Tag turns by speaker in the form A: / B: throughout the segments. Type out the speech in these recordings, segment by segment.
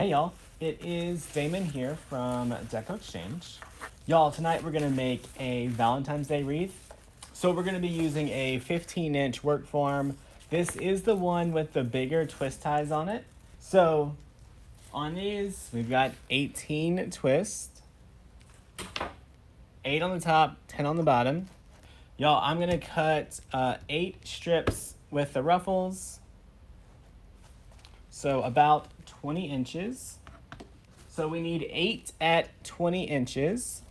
A: Hey y'all, it is Damon here from Deco Exchange. Y'all, tonight we're gonna make a Valentine's Day wreath. So we're gonna be using a 15-inch work form. This is the one with the bigger twist ties on it. So on these, we've got 18 twists, 8 on the top, 10 on the bottom. Y'all, I'm gonna cut 8 strips with the ruffles. So about 20 inches. So we need 8 at 20 inches.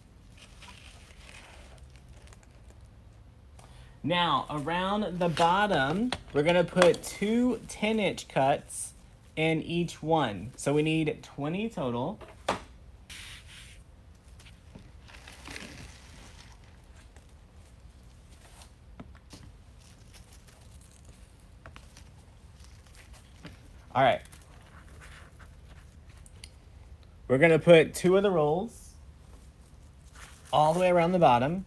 A: Now, around the bottom, we're gonna put 2 10-inch cuts in each one. So we need 20 total. All right. We're gonna put 2 of the rolls all the way around the bottom.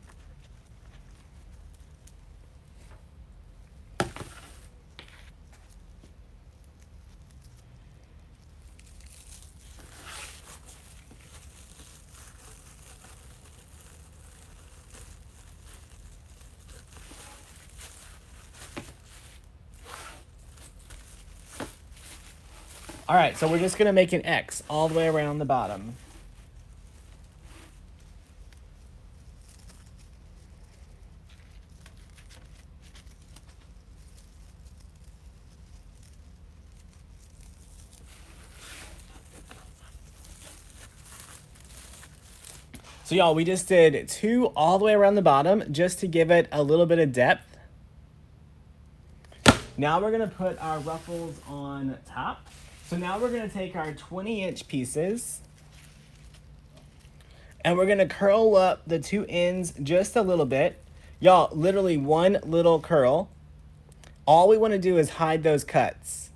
A: All right, so we're just gonna make an X all the way around the bottom. So y'all, we just did 2 all the way around the bottom just to give it a little bit of depth. Now we're gonna put our ruffles on top. So now we're gonna take our 20-inch pieces and we're gonna curl up the 2 ends just a little bit. Y'all, literally one little curl. All we wanna do is hide those cuts.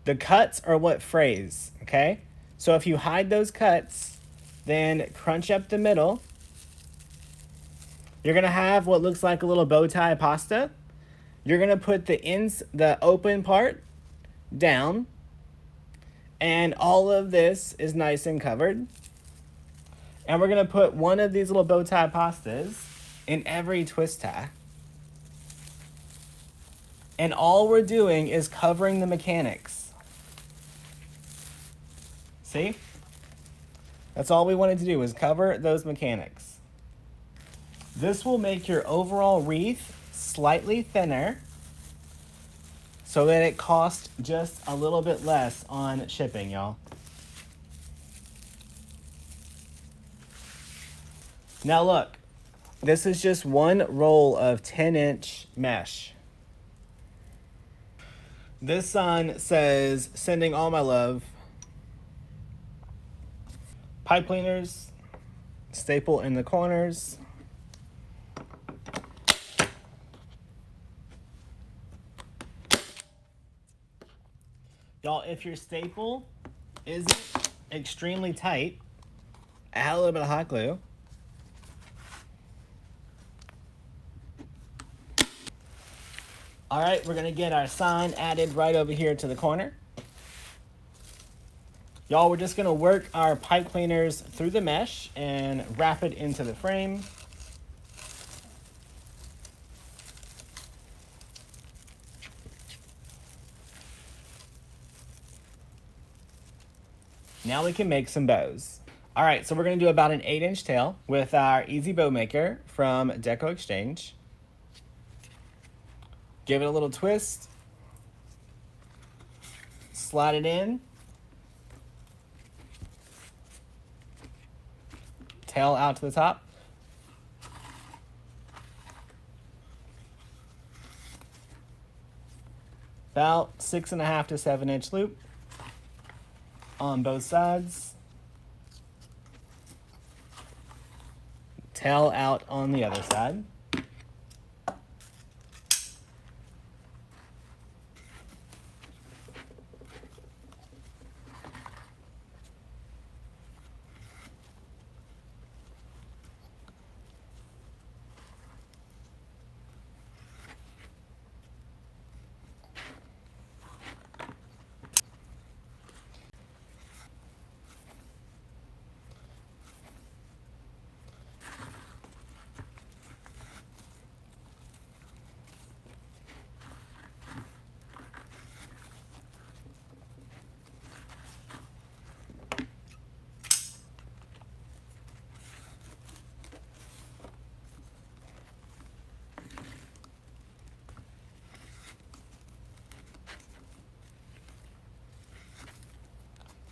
A: The cuts are what frays, okay? So if you hide those cuts, then crunch up the middle. You're gonna have what looks like a little bow tie pasta. You're gonna put the ends, the open part down, and all of this is nice and covered. And we're gonna put one of these little bow tie pastas in every twist tie. And all we're doing is covering the mechanics. See? That's all we wanted to do, is cover those mechanics. This will make your overall wreath slightly thinner so that it costs just a little bit less on shipping, y'all. Now look, this is just one roll of 10-inch mesh. This sign says, "Sending all my love." Pipe cleaners, staple in the corners. Y'all, if your staple isn't extremely tight, add a little bit of hot glue. All right, we're gonna get our sign added right over here to the corner. Y'all, we're just gonna work our pipe cleaners through the mesh and wrap it into the frame. Now we can make some bows. All right, so we're gonna do about an 8-inch tail with our Easy Bow Maker from Deco Exchange. Give it a little twist. Slide it in. Tail out to the top. About 6.5 to 7-inch loop on both sides. Tail out on the other side.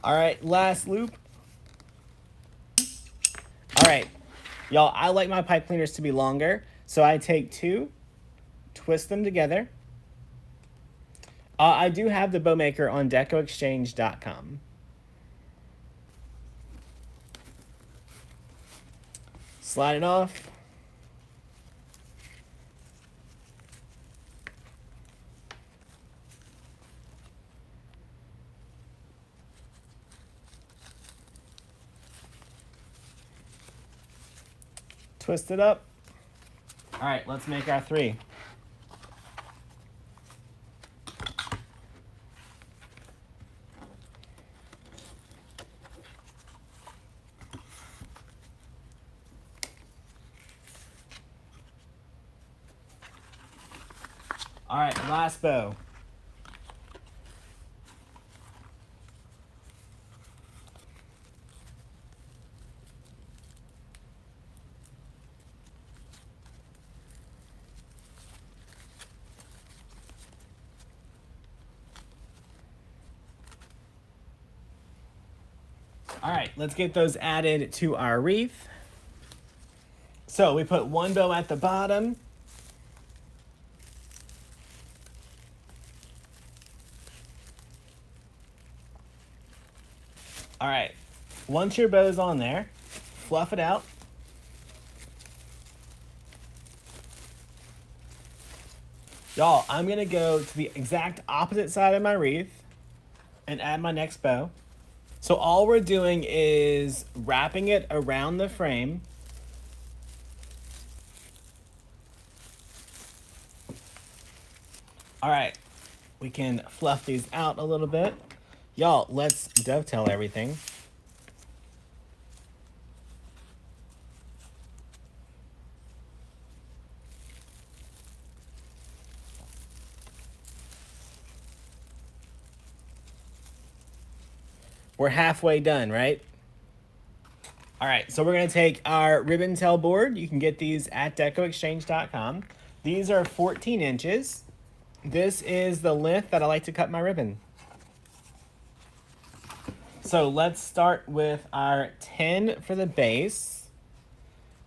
A: All right, last loop. All right, y'all, I like my pipe cleaners to be longer, so I take two, twist them together. I do have the bow maker on decoexchange.com. Slide it off. Twist it up. All right, let's make our three. All right, last bow. All right, let's get those added to our wreath. So we put one bow at the bottom. All right, once your bow's on there, fluff it out. Y'all, I'm gonna go to the exact opposite side of my wreath and add my next bow. So all we're doing is wrapping it around the frame. All right, we can fluff these out a little bit. Y'all, let's dovetail everything. We're halfway done, right? All right, so we're gonna take our ribbon tail board. You can get these at decoexchange.com. These are 14 inches. This is the length that I like to cut my ribbon. So let's start with our 10 for the base.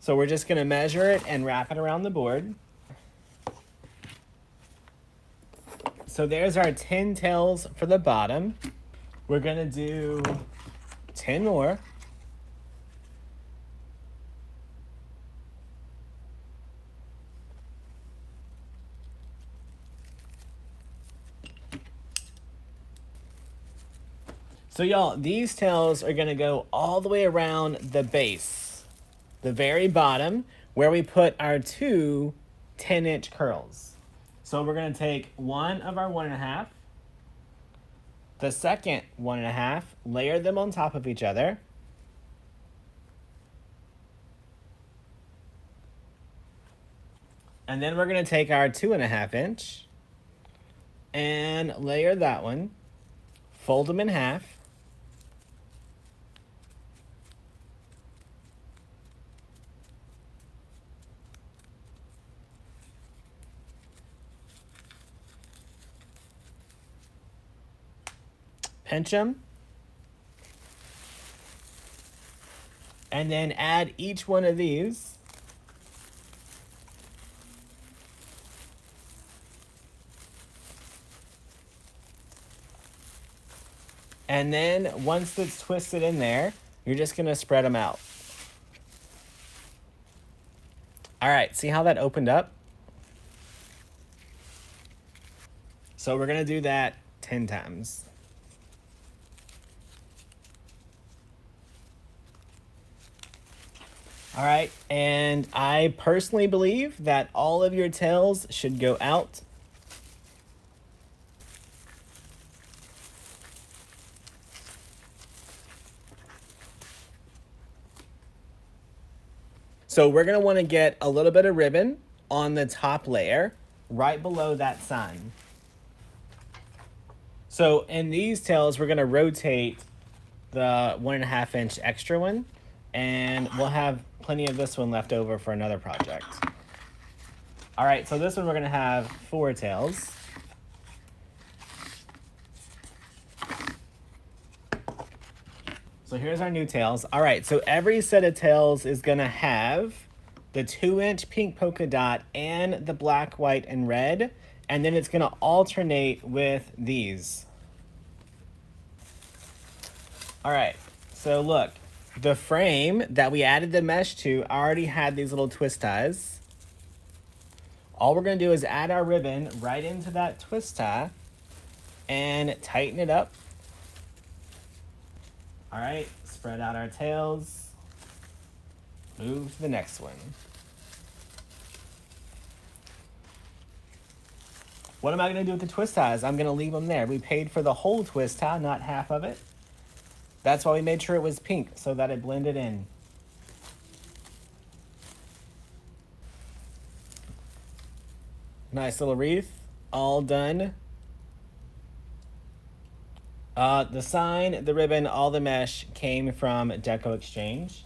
A: So we're just gonna measure it and wrap it around the board. So there's our 10 tails for the bottom. We're gonna do 10 more. So y'all, these tails are gonna go all the way around the base, the very bottom, where we put our two 10-inch curls. So we're gonna take one of our 1.5, the second 1.5, layer them on top of each other. And then we're gonna take our 2.5 inch and layer that one, fold them in half. Pinch them. And then add each one of these. And then once it's twisted in there, you're just gonna spread them out. All right, see how that opened up? So we're gonna do that 10 times. All right, and I personally believe that all of your tails should go out. So we're gonna wanna get a little bit of ribbon on the top layer, right below that sign. So in these tails, we're gonna rotate the 1.5 inch extra one, and we'll have plenty of this one left over for another project. All right, so this one we're gonna have 4 tails. So here's our new tails. All right, so every set of tails is gonna have the 2-inch pink polka dot and the black, white, and red, and then it's gonna alternate with these. All right, so look, the frame that we added the mesh to already had these little twist ties. All we're gonna do is add our ribbon right into that twist tie and tighten it up. All right, spread out our tails. Move to the next one. What am I gonna do with the twist ties? I'm gonna leave them there. We paid for the whole twist tie, not half of it. That's why we made sure it was pink, so that it blended in. Nice little wreath, all done. The sign, the ribbon, all the mesh came from Deco Exchange.